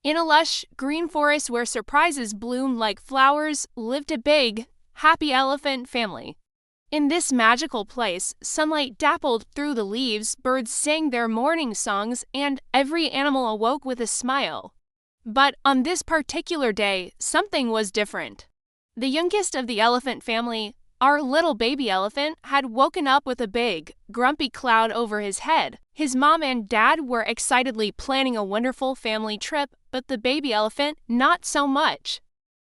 In a lush, green forest where surprises bloom like flowers lived a big, happy elephant family. In this magical place, sunlight dappled through the leaves, birds sang their morning songs, and every animal awoke with a smile. But on this particular day, something was different. The youngest of the elephant family, our little baby elephant, had woken up with a big, grumpy cloud over his head. His mom and dad were excitedly planning a wonderful family trip, but the baby elephant, not so much.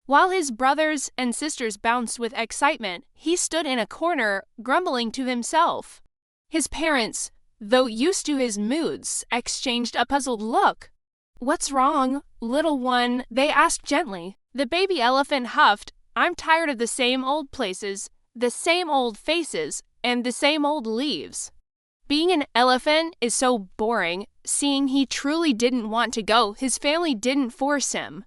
While his brothers and sisters bounced with excitement, he stood in a corner, grumbling to himself. His parents, though used to his moods, exchanged a puzzled look. "What's wrong, little one?" they asked gently. The baby elephant huffed, "I'm tired of the same old places, the same old faces, and the same old leaves." Being an elephant is so boring. Seeing he truly didn't want to go, his family didn't force him.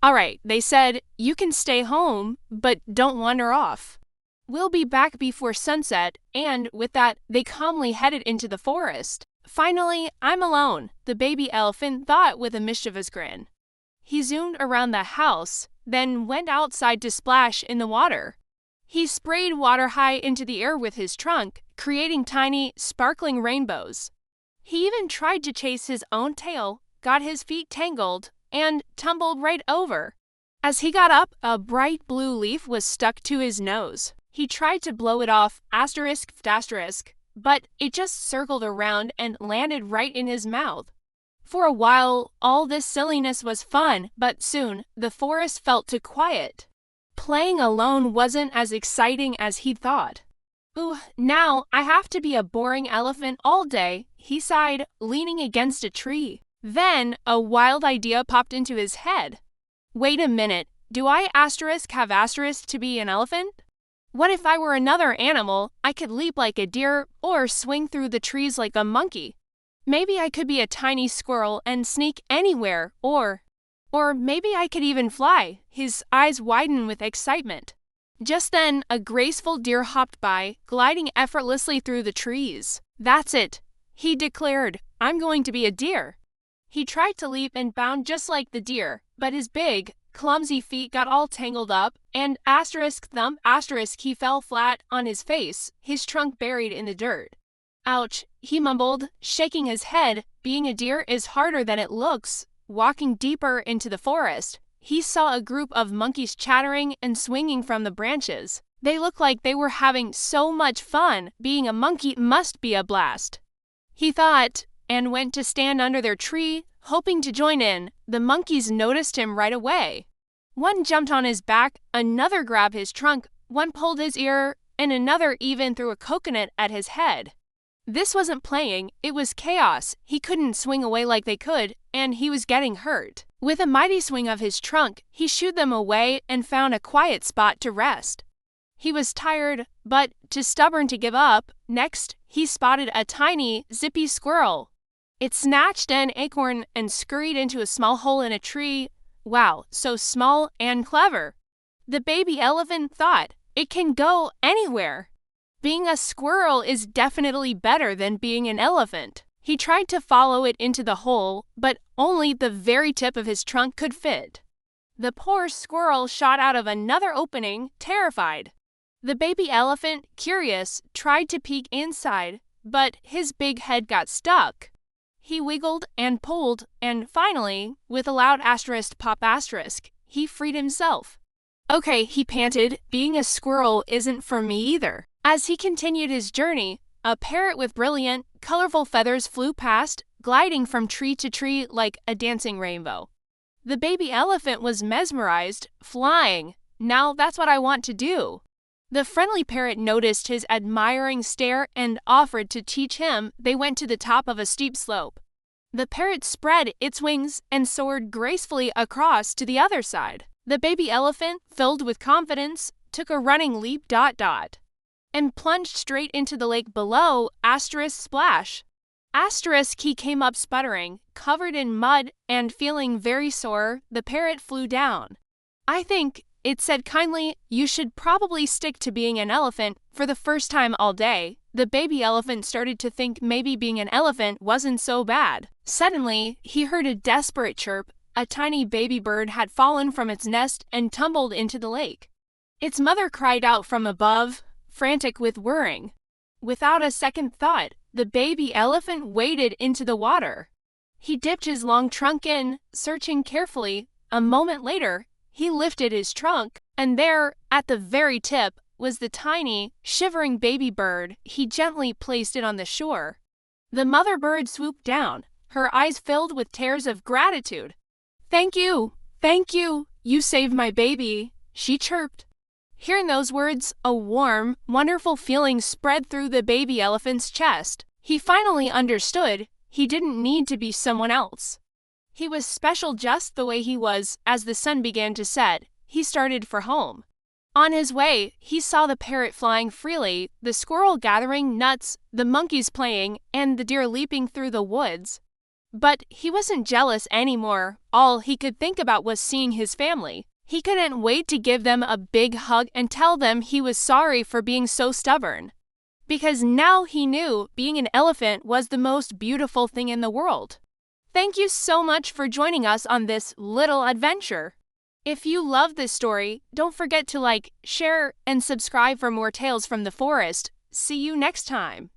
"All right," they said, "you can stay home, but don't wander off. We'll be back before sunset," and with that, they calmly headed into the forest. "Finally, I'm alone," the baby elephant thought with a mischievous grin. He zoomed around the house, then went outside to splash in the water. He sprayed water high into the air with his trunk, creating tiny, sparkling rainbows. He even tried to chase his own tail, got his feet tangled, and tumbled right over. As he got up, a bright blue leaf was stuck to his nose. He tried to blow it off, but it just circled around and landed right in his mouth. For a while, all this silliness was fun, but soon, the forest felt too quiet. Playing alone wasn't as exciting as he thought. "Ooh, now I have to be a boring elephant all day," he sighed, leaning against a tree. Then, a wild idea popped into his head. "Wait a minute, do I have to be an elephant? What if I were another animal? I could leap like a deer or swing through the trees like a monkey. Maybe I could be a tiny squirrel and sneak anywhere, or maybe I could even fly." His eyes widened with excitement. Just then, a graceful deer hopped by, gliding effortlessly through the trees. "That's it," he declared. "I'm going to be a deer." He tried to leap and bound just like the deer, but his big, clumsy feet got all tangled up, and he fell flat on his face, his trunk buried in the dirt. "Ouch," he mumbled, shaking his head. Being a deer is harder than it looks. Walking deeper into the forest, he saw a group of monkeys chattering and swinging from the branches. They looked like they were having so much fun. Being a monkey must be a blast, he thought, and went to stand under their tree, hoping to join in. The monkeys noticed him right away. One jumped on his back, another grabbed his trunk, one pulled his ear, and another even threw a coconut at his head. This wasn't playing, it was chaos. He couldn't swing away like they could, and he was getting hurt. With a mighty swing of his trunk, he shooed them away and found a quiet spot to rest. He was tired, but too stubborn to give up. Next, he spotted a tiny, zippy squirrel. It snatched an acorn and scurried into a small hole in a tree. Wow, so small and clever. The baby elephant thought, it can go anywhere. Being a squirrel is definitely better than being an elephant. He tried to follow it into the hole, but only the very tip of his trunk could fit. The poor squirrel shot out of another opening, terrified. The baby elephant, curious, tried to peek inside, but his big head got stuck. He wiggled and pulled, and finally, with a loud pop he freed himself. "Okay," he panted, "being a squirrel isn't for me either." As he continued his journey, a parrot with brilliant, colorful feathers flew past, gliding from tree to tree like a dancing rainbow. The baby elephant was mesmerized. "Flying. Now that's what I want to do." The friendly parrot noticed his admiring stare and offered to teach him. They went to the top of a steep slope. The parrot spread its wings and soared gracefully across to the other side. The baby elephant, filled with confidence, took a running leap and plunged straight into the lake below, splash. He came up sputtering, covered in mud, and feeling very sore. The parrot flew down. "I think," it said kindly, "you should probably stick to being an elephant for the first time all day." The baby elephant started to think maybe being an elephant wasn't so bad. Suddenly, he heard a desperate chirp. a tiny baby bird had fallen from its nest and tumbled into the lake. Its mother cried out from above, frantic with worrying. Without a second thought, the baby elephant waded into the water. He dipped his long trunk in, searching carefully. A moment later, he lifted his trunk, and there, at the very tip, was the tiny, shivering baby bird. He gently placed it on the shore. The mother bird swooped down, her eyes filled with tears of gratitude. "Thank you, you saved my baby," she chirped. Hearing those words, a warm, wonderful feeling spread through the baby elephant's chest. He finally understood he didn't need to be someone else. He was special just the way he was. As the sun began to set, he started for home. On his way, he saw the parrot flying freely, the squirrel gathering nuts, the monkeys playing, and the deer leaping through the woods. But he wasn't jealous anymore. All he could think about was seeing his family. He couldn't wait to give them a big hug and tell them he was sorry for being so stubborn. Because now he knew being an elephant was the most beautiful thing in the world. Thank you so much for joining us on this little adventure. If you love this story, don't forget to like, share, and subscribe for more tales from the forest. See you next time.